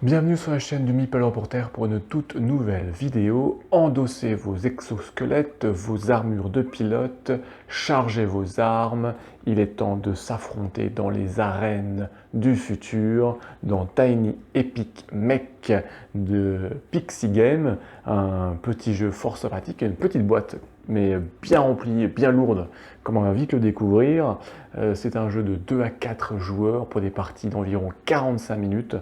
Bienvenue sur la chaîne du Meeple Reporter pour une toute nouvelle vidéo. Endossez vos exosquelettes, vos armures de pilote, chargez vos armes. Il est temps de s'affronter dans les arènes du futur, dans Tiny Epic Mech de Pixie Game, un petit jeu fort sympathique, une petite boîte mais bien remplie, bien lourde, comme on va vite le découvrir. C'est un jeu de 2 à 4 joueurs pour des parties d'environ 45 minutes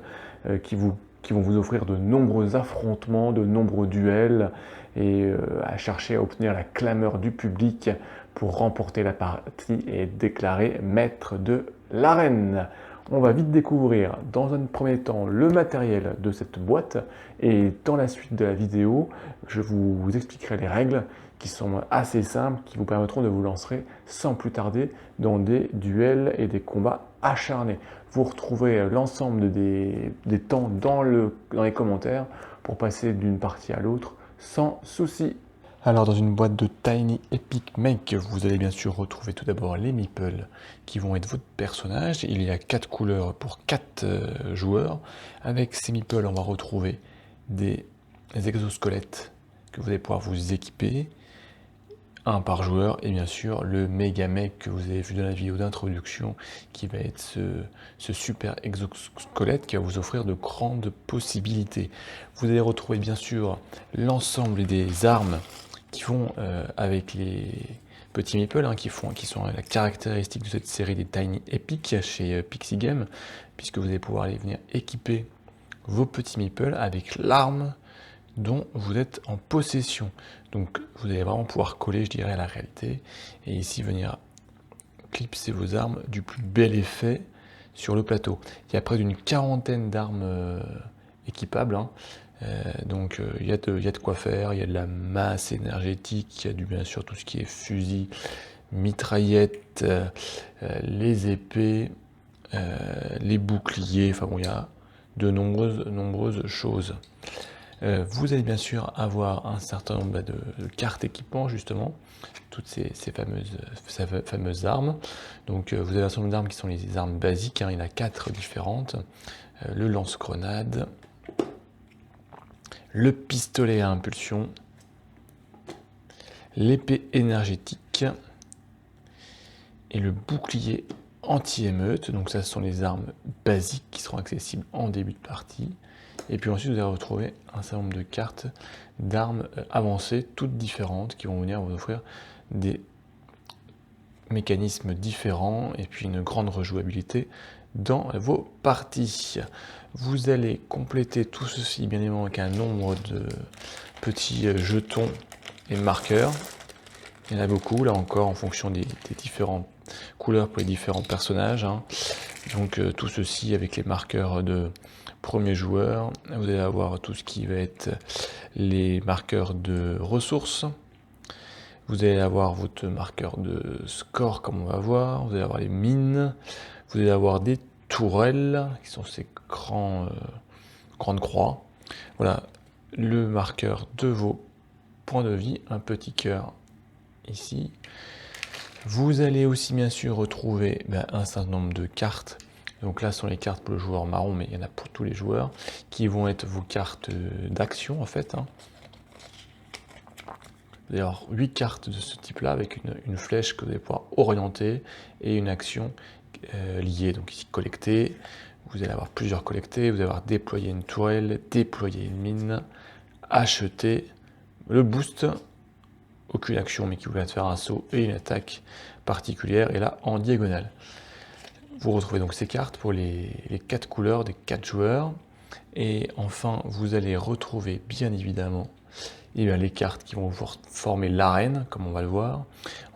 qui vont vous offrir de nombreux affrontements, de nombreux duels et à chercher à obtenir la clameur du public pour remporter la partie et déclarer maître de l'arène. On va vite découvrir dans un premier temps le matériel de cette boîte et dans la suite de la vidéo, je vous expliquerai les règles qui sont assez simples, qui vous permettront de vous lancer sans plus tarder dans des duels et des combats acharnés. Vous retrouverez l'ensemble des temps dans les commentaires pour passer d'une partie à l'autre sans souci. Alors dans une boîte de Tiny Epic Mech, vous allez bien sûr retrouver tout d'abord les meeples qui vont être votre personnage. Il y a 4 couleurs pour 4 joueurs. Avec ces meeples, on va retrouver des exosquelettes que vous allez pouvoir vous équiper, un par joueur, et bien sûr le méga mech que vous avez vu dans la vidéo d'introduction qui va être ce super exosquelette qui va vous offrir de grandes possibilités. Vous allez retrouver bien sûr l'ensemble des armes qui vont avec les petits meeples qui sont la caractéristique de cette série des Tiny Epic chez Pixie Game, puisque vous allez pouvoir aller venir équiper vos petits meeples avec l'arme dont vous êtes en possession. Donc vous allez vraiment pouvoir coller, je dirais, à la réalité, et ici venir clipser vos armes du plus bel effet sur le plateau. Il y a près d'une quarantaine d'armes équipables, donc il y a de quoi faire. Il y a de la masse énergétique, il y a bien sûr tout ce qui est fusil, mitraillettes, les épées, les boucliers, enfin bon, il y a de nombreuses choses. Vous allez bien sûr avoir un certain nombre de cartes équipement, justement, toutes ces fameuses armes. Donc vous avez un certain nombre d'armes qui sont les armes basiques, il y en a 4 différentes. Le lance-grenade, le pistolet à impulsion, l'épée énergétique et le bouclier anti-émeute. Donc ça, ce sont les armes basiques qui seront accessibles en début de partie. Et puis ensuite, vous allez retrouver un certain nombre de cartes d'armes avancées, toutes différentes, qui vont venir vous offrir des mécanismes différents et puis une grande rejouabilité dans vos parties. Vous allez compléter tout ceci, bien évidemment, avec un nombre de petits jetons et marqueurs. Il y en a beaucoup, là encore, en fonction des différentes couleurs pour les différents personnages. Donc tout ceci avec les marqueurs de premier joueur. Vous allez avoir tout ce qui va être les marqueurs de ressources. Vous allez avoir votre marqueur de score, comme on va voir. Vous allez avoir les mines. Vous allez avoir des tourelles, qui sont ces grandes croix. Voilà, le marqueur de vos points de vie, un petit cœur ici. Vous allez aussi bien sûr retrouver un certain nombre de cartes. Donc là, ce sont les cartes pour le joueur marron, mais il y en a pour tous les joueurs, qui vont être vos cartes d'action en fait. Vous allez avoir 8 cartes de ce type-là, avec une flèche que vous allez pouvoir orienter et une action liée. Donc ici, collecter. Vous allez avoir plusieurs collectés, vous allez avoir déployer une tourelle, déployer une mine, acheter, le boost, aucune action, mais qui vous va faire un saut et une attaque particulière, et là en diagonale. Vous retrouvez donc ces cartes pour les 4 couleurs des 4 joueurs. Et enfin, vous allez retrouver bien évidemment les cartes qui vont vous former l'arène, comme on va le voir,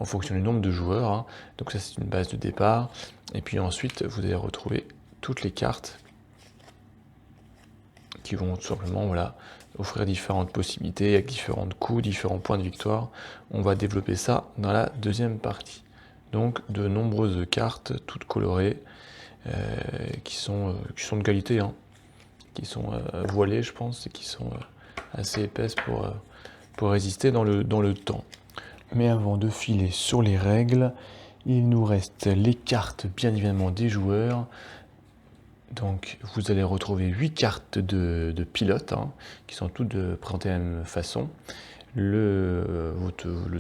en fonction du nombre de joueurs. Donc ça, c'est une base de départ. Et puis ensuite, vous allez retrouver toutes les cartes qui vont tout simplement offrir différentes possibilités, avec différents coups, différents points de victoire. On va développer ça dans la deuxième partie. Donc de nombreuses cartes, toutes colorées, qui sont de qualité, qui sont voilées, je pense, et qui sont assez épaisses pour résister dans le temps. Mais avant de filer sur les règles, il nous reste les cartes, bien évidemment, des joueurs. Donc vous allez retrouver 8 cartes de pilote, hein, qui sont toutes présentées de la même façon. Le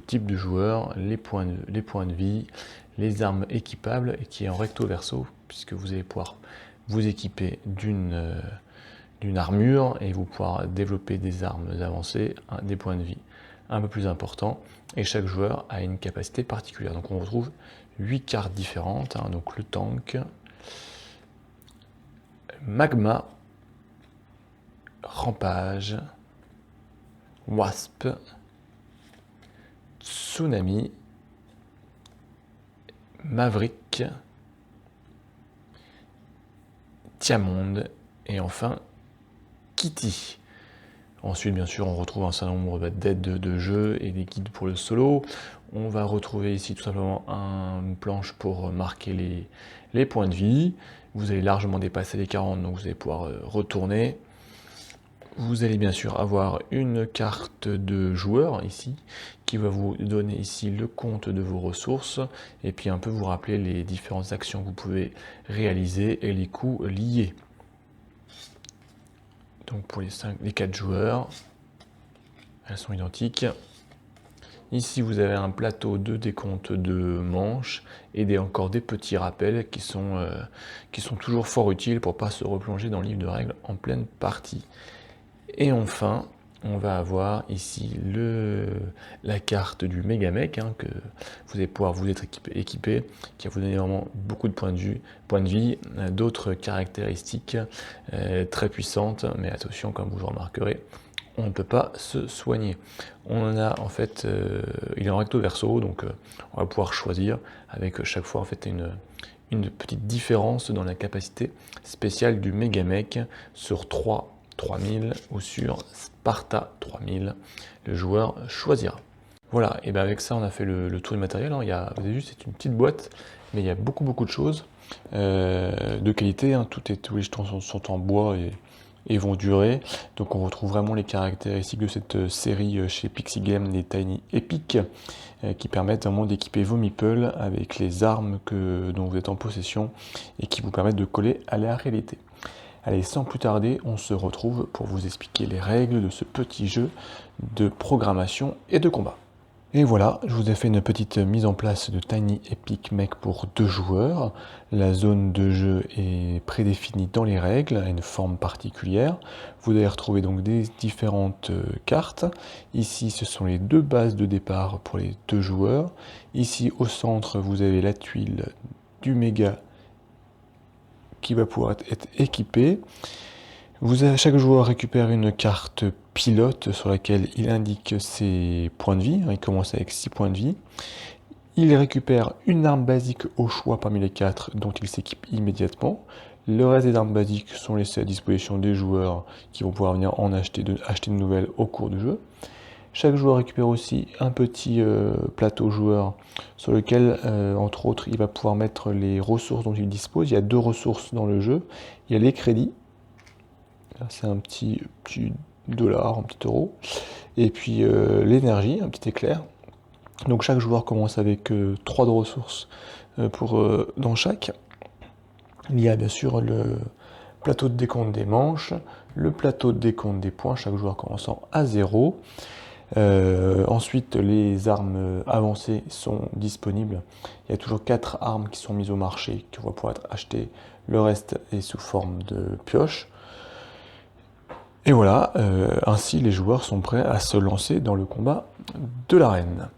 type de joueur, les points de vie, les armes équipables, et qui est en recto verso, puisque vous allez pouvoir vous équiper d'une armure et vous pouvoir développer des armes avancées, des points de vie un peu plus importants, et chaque joueur a une capacité particulière. Donc on retrouve 8 cartes différentes, hein, donc le tank, magma, rampage, wasp, tsunami, maverick, diamond et enfin Kitty. Ensuite, bien sûr, on retrouve un certain nombre d'aides de jeu et des guides pour le solo. On va retrouver ici tout simplement une planche pour marquer les points de vie. Vous allez largement dépasser les 40, donc vous allez pouvoir retourner. Vous allez bien sûr avoir une carte de joueur ici, qui va vous donner ici le compte de vos ressources, et puis un peu vous rappeler les différentes actions que vous pouvez réaliser et les coûts liés. Donc pour les 4 joueurs, elles sont identiques. Ici, vous avez un plateau de décompte de manches et encore des petits rappels qui sont toujours fort utiles pour ne pas se replonger dans le livre de règles en pleine partie. Et enfin, on va avoir ici la carte du Megamech, hein, que vous allez pouvoir vous être équipé, qui va vous donner vraiment beaucoup de points de vie, d'autres caractéristiques très puissantes, mais attention, comme vous le remarquerez, on ne peut pas se soigner. On en a en fait, il est en recto verso, donc on va pouvoir choisir avec chaque fois en fait une petite différence dans la capacité spéciale du Megamech sur 3000 ou sur Sparta 3000, le joueur choisira. Voilà, et bien avec ça on a fait le tour du matériel, hein. Vous avez vu, c'est une petite boîte, mais il y a beaucoup de choses de qualité, hein. Tous les jetons sont en bois et vont durer. Donc on retrouve vraiment les caractéristiques de cette série chez Pixie Game, les Tiny Epic, qui permettent vraiment d'équiper vos meeples avec les armes dont vous êtes en possession et qui vous permettent de coller à la réalité. Allez, sans plus tarder, on se retrouve pour vous expliquer les règles de ce petit jeu de programmation et de combat. Et voilà, je vous ai fait une petite mise en place de Tiny Epic Mech pour 2 joueurs. La zone de jeu est prédéfinie dans les règles, à une forme particulière. Vous allez retrouver donc des différentes cartes. Ici, ce sont les 2 bases de départ pour les 2 joueurs. Ici, au centre, vous avez la tuile du méga qui va pouvoir être équipée. Chaque joueur récupère une carte pilote sur laquelle il indique ses points de vie. Il commence avec 6 points de vie. Il récupère une arme basique au choix parmi les 4 dont il s'équipe immédiatement. Le reste des armes basiques sont laissées à disposition des joueurs qui vont pouvoir venir en acheter de nouvelles au cours du jeu. Chaque joueur récupère aussi un petit plateau joueur sur lequel, entre autres, il va pouvoir mettre les ressources dont il dispose. Il y a 2 ressources dans le jeu. Il y a les crédits. C'est un petit dollar, un petit euro. Et puis l'énergie, un petit éclair. Donc chaque joueur commence avec 3 de ressources dans chaque. Il y a bien sûr le plateau de décompte des manches, le plateau de décompte des points, chaque joueur commençant à 0. Ensuite, les armes avancées sont disponibles. Il y a toujours 4 armes qui sont mises au marché, qui vont pouvoir être achetées. Le reste est sous forme de pioche. Et voilà, ainsi les joueurs sont prêts à se lancer dans le combat de l'arène.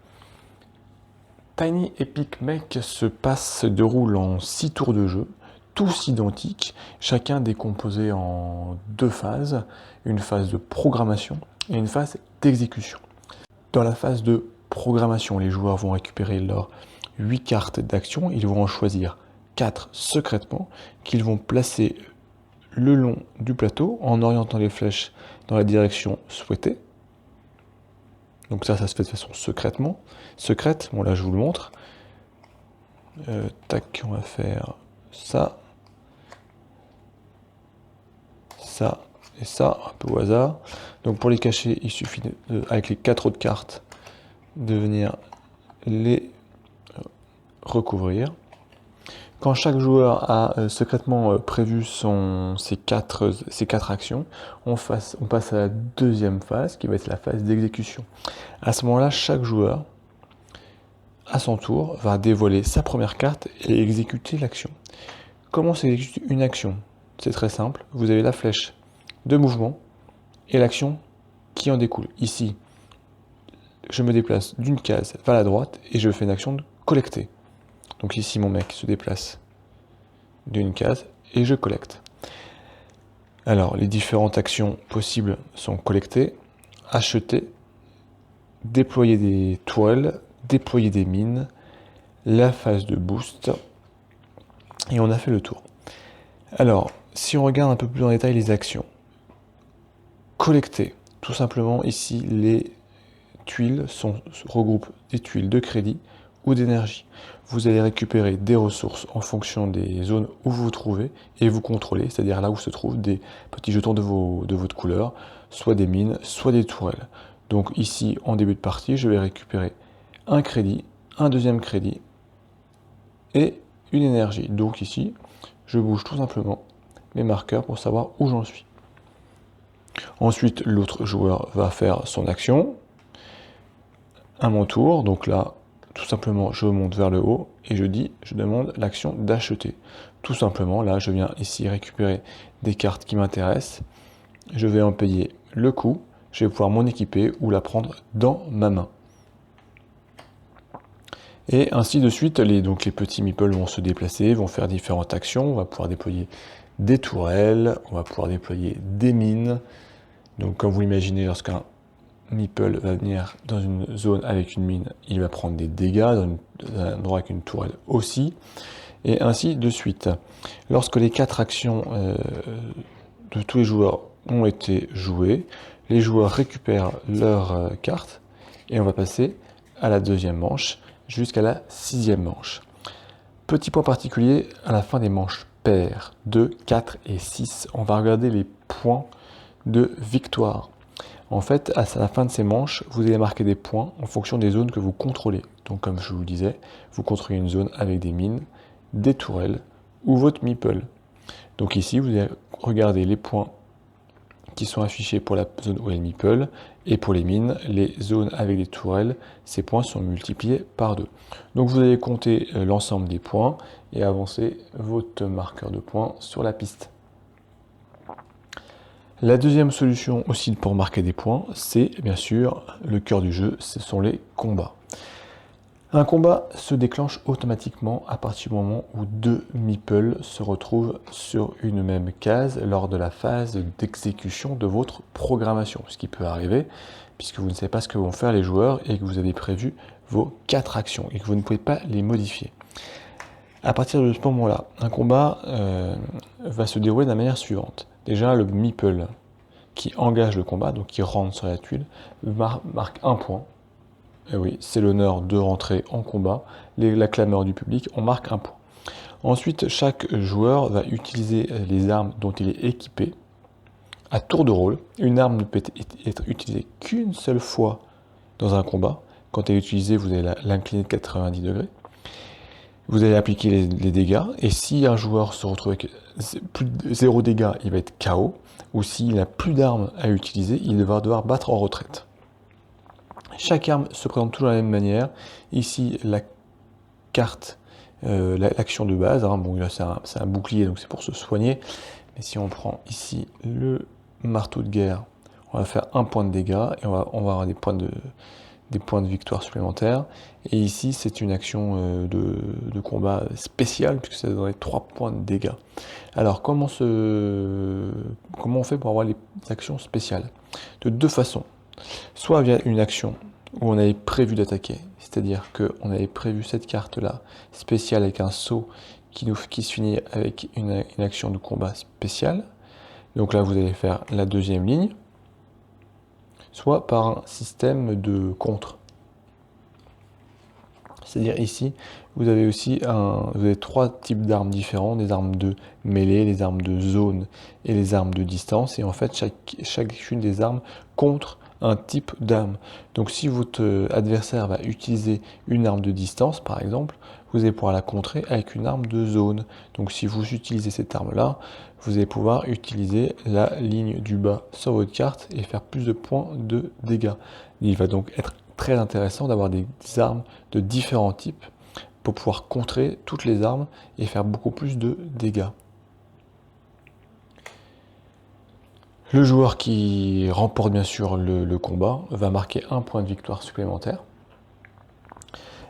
Tiny Epic Mech se déroule en 6 tours de jeu, tous identiques, chacun décomposé en 2 phases, une phase de programmation et une phase d'exécution. Dans la phase de programmation, les joueurs vont récupérer leurs 8 cartes d'action, ils vont en choisir 4 secrètement, qu'ils vont placer le long du plateau en orientant les flèches dans la direction souhaitée. Donc ça se fait de façon secrète. Bon là je vous le montre. Tac, on va faire ça et ça, un peu au hasard. Donc pour les cacher, il suffit avec les 4 autres cartes de venir les recouvrir. Quand chaque joueur a secrètement prévu ses quatre actions, on passe à la deuxième phase, qui va être la phase d'exécution. À ce moment-là, chaque joueur, à son tour, va dévoiler sa première carte et exécuter l'action. Comment s'exécute une action? C'est très simple, vous avez la flèche de mouvement et l'action qui en découle. Ici, je me déplace d'une case vers la droite et je fais une action de collecter. Donc ici, mon mec se déplace d'une case et je collecte. Alors, les différentes actions possibles sont collecter, acheter, déployer des tourelles, déployer des mines, la phase de boost, et on a fait le tour. Alors, si on regarde un peu plus en détail les actions, collecter, tout simplement ici, les tuiles regroupent des tuiles de crédit ou d'énergie. Vous allez récupérer des ressources en fonction des zones où vous vous trouvez et vous contrôlez, c'est-à-dire là où se trouvent des petits jetons de votre couleur, soit des mines, soit des tourelles. Donc ici, en début de partie, je vais récupérer un crédit, un deuxième crédit et une énergie. Donc ici, je bouge tout simplement mes marqueurs pour savoir où j'en suis. Ensuite, l'autre joueur va faire son action. À mon tour, donc là, tout simplement, je monte vers le haut et je demande l'action d'acheter. Tout simplement, là, je viens ici récupérer des cartes qui m'intéressent. Je vais en payer le coût. Je vais pouvoir m'en équiper ou la prendre dans ma main. Et ainsi de suite, les petits meeples vont se déplacer, vont faire différentes actions. On va pouvoir déployer des tourelles, on va pouvoir déployer des mines. Donc, comme vous l'imaginez, lorsqu'un meeple va venir dans une zone avec une mine, il va prendre des dégâts, dans un endroit avec une tourelle aussi, et ainsi de suite. Lorsque les 4 actions de tous les joueurs ont été jouées, les joueurs récupèrent leurs cartes, et on va passer à la deuxième manche, jusqu'à la 6e manche. Petit point particulier, à la fin des manches paires 2, 4 et 6, on va regarder les points de victoire. En fait, à la fin de ces manches, vous allez marquer des points en fonction des zones que vous contrôlez. Donc comme je vous le disais, vous contrôlez une zone avec des mines, des tourelles ou votre meeple. Donc ici, vous allez regarder les points qui sont affichés pour la zone où est le meeple, et pour les mines, les zones avec des tourelles, ces points sont multipliés par 2. Donc vous allez compter l'ensemble des points et avancer votre marqueur de points sur la piste. La deuxième solution aussi pour marquer des points, c'est bien sûr le cœur du jeu, ce sont les combats. Un combat se déclenche automatiquement à partir du moment où 2 meeples se retrouvent sur une même case lors de la phase d'exécution de votre programmation. Ce qui peut arriver puisque vous ne savez pas ce que vont faire les joueurs et que vous avez prévu vos 4 actions et que vous ne pouvez pas les modifier. À partir de ce moment-là, un combat va se dérouler de la manière suivante. Déjà, le meeple qui engage le combat, donc qui rentre sur la tuile, marque un point. Et oui, c'est l'honneur de rentrer en combat. La clameur du public, on marque un point. Ensuite, chaque joueur va utiliser les armes dont il est équipé à tour de rôle. Une arme ne peut être utilisée qu'une seule fois dans un combat. Quand elle est utilisée, vous allez l'incliner de 90 degrés. Vous allez appliquer les dégâts, et si un joueur se retrouve avec plus de 0 dégâts, il va être KO, ou s'il n'a plus d'armes à utiliser, il va devoir battre en retraite. Chaque arme se présente toujours de la même manière. Ici, la carte, l'action de base, hein, bon là c'est un bouclier, donc c'est pour se soigner, mais si on prend ici le marteau de guerre, on va faire un point de dégâts, et on va avoir des points de victoire supplémentaires. Et ici, c'est une action de combat spéciale, puisque ça donnerait 3 points de dégâts. Alors, comment on fait pour avoir les actions spéciales? De 2 façons. Soit via une action où on avait prévu d'attaquer, c'est-à-dire qu'on avait prévu cette carte-là, spéciale, avec un saut qui se finit avec une action de combat spéciale. Donc là, vous allez faire la deuxième ligne, soit par un système de contre. C'est-à-dire ici, vous avez aussi vous avez 3 types d'armes différents, des armes de mêlée, les armes de zone et les armes de distance. Et en fait, chacune des armes contre un type d'arme. Donc si votre adversaire va utiliser une arme de distance, par exemple, vous allez pouvoir la contrer avec une arme de zone. Donc si vous utilisez cette arme-là, vous allez pouvoir utiliser la ligne du bas sur votre carte et faire plus de points de dégâts. Il va donc être très intéressant d'avoir des armes de différents types pour pouvoir contrer toutes les armes et faire beaucoup plus de dégâts. Le joueur qui remporte bien sûr le combat va marquer un point de victoire supplémentaire.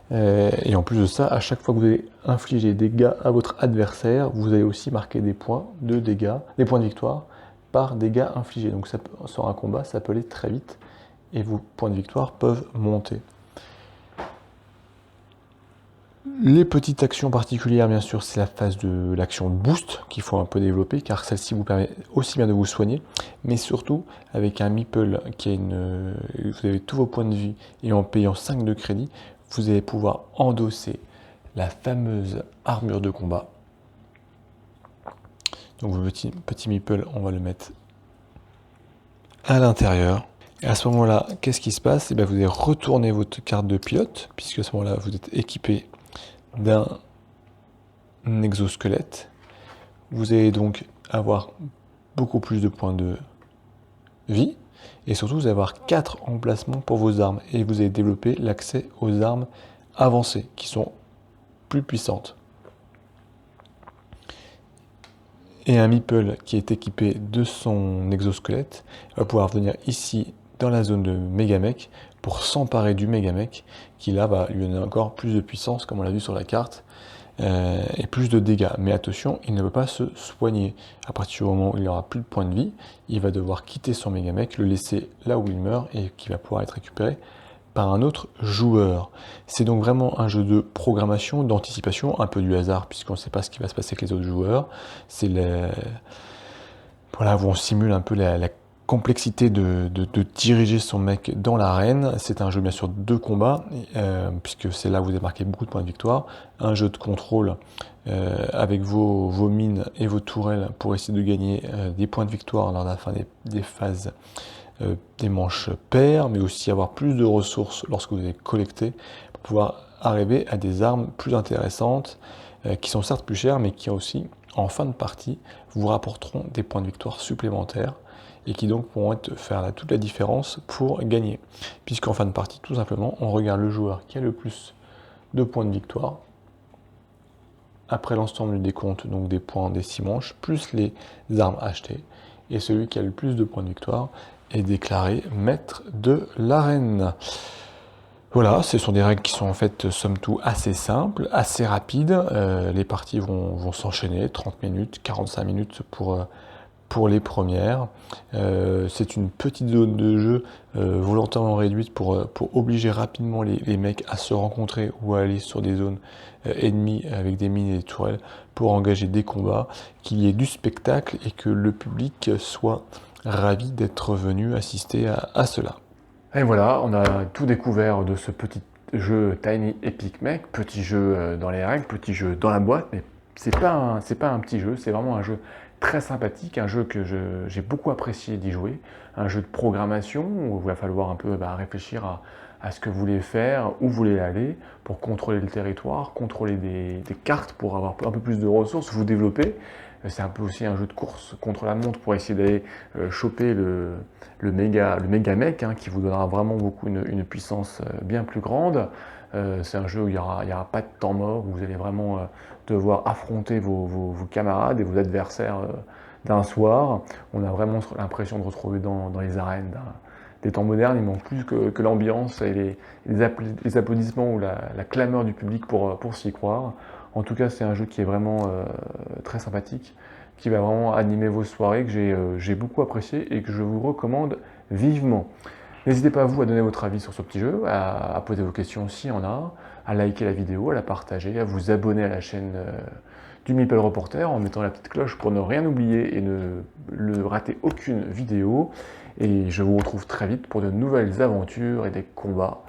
Et en plus de ça, à chaque fois que vous allez infliger des dégâts à votre adversaire, vous allez aussi marquer des points de dégâts, des points de victoire par dégâts infligés. Donc ça, sur un combat, ça peut aller très vite et vos points de victoire peuvent monter. Les petites actions particulières, bien sûr, c'est la phase de l'action boost qu'il faut un peu développer, car celle-ci vous permet aussi bien de vous soigner, mais surtout avec un meeple qui a vous avez tous vos points de vie et en payant 5 de crédit, vous allez pouvoir endosser la fameuse armure de combat. Donc le petit meeple, on va le mettre à l'intérieur. Et à ce moment-là, qu'est-ce qui se passe? Vous allez retourner votre carte de pilote, puisque à ce moment-là, vous êtes équipé d'un exosquelette. Vous allez donc avoir beaucoup plus de points de vie et surtout vous allez avoir 4 emplacements pour vos armes et vous allez développer l'accès aux armes avancées qui sont plus puissantes. Et un meeple qui est équipé de son exosquelette va pouvoir venir ici dans la zone de Megamech pour s'emparer du Megamech qui là va lui donner encore plus de puissance comme on l'a vu sur la carte et plus de dégâts. Mais attention, il ne peut pas se soigner. À partir du moment où il n'aura plus de points de vie, il va devoir quitter son Megamech, le laisser là où il meurt et qui va pouvoir être récupéré par un autre joueur. C'est donc vraiment un jeu de programmation, d'anticipation, un peu du hasard puisqu'on ne sait pas ce qui va se passer avec les autres joueurs. C'est voilà, où on simule un peu la complexité de diriger son mec dans l'arène. C'est un jeu bien sûr de combat, puisque c'est là où vous avez marqué beaucoup de points de victoire. Un jeu de contrôle avec vos mines et vos tourelles pour essayer de gagner des points de victoire lors de la fin des phases des manches paires, mais aussi avoir plus de ressources lorsque vous allez collecter pour pouvoir arriver à des armes plus intéressantes qui sont certes plus chères, mais qui aussi, en fin de partie, vous rapporteront des points de victoire supplémentaires et qui donc pourront faire toute la différence pour gagner. Puisqu'en fin de partie, tout simplement, on regarde le joueur qui a le plus de points de victoire, après l'ensemble du décompte, donc des points des 6 manches, plus les armes achetées, et celui qui a le plus de points de victoire est déclaré maître de l'arène. Voilà, ce sont des règles qui sont en fait, somme toute, assez simples, assez rapides. Les parties vont s'enchaîner, 30 minutes, 45 minutes pour les premières. C'est une petite zone de jeu volontairement réduite pour obliger rapidement les mecs à se rencontrer ou à aller sur des zones ennemies avec des mines et des tourelles pour engager des combats, qu'il y ait du spectacle et que le public soit ravi d'être venu assister à cela. Et voilà, on a tout découvert de ce petit jeu Tiny Epic Mech, petit jeu dans les règles, petit jeu dans la boîte, mais c'est pas un petit jeu, c'est vraiment un jeu très sympathique, un jeu que j'ai beaucoup apprécié d'y jouer, un jeu de programmation où il va falloir un peu réfléchir à ce que vous voulez faire, où vous voulez aller, pour contrôler le territoire, contrôler des cartes pour avoir un peu plus de ressources, vous développer. C'est un peu aussi un jeu de course contre la montre pour essayer d'aller choper le méga mech qui vous donnera vraiment beaucoup une puissance bien plus grande. C'est un jeu où il n'y aura pas de temps mort, où vous allez vraiment devoir affronter vos camarades et vos adversaires d'un soir. On a vraiment l'impression de retrouver dans les arènes des temps modernes. Il manque plus que l'ambiance et les applaudissements ou la clameur du public pour s'y croire. En tout cas, c'est un jeu qui est vraiment très sympathique, qui va vraiment animer vos soirées, que j'ai beaucoup apprécié et que je vous recommande vivement. N'hésitez pas vous à donner votre avis sur ce petit jeu, à poser vos questions s'il y en a, à liker la vidéo, à la partager, à vous abonner à la chaîne du Meeple Reporter en mettant la petite cloche pour ne rien oublier et ne rater aucune vidéo. Et je vous retrouve très vite pour de nouvelles aventures et des combats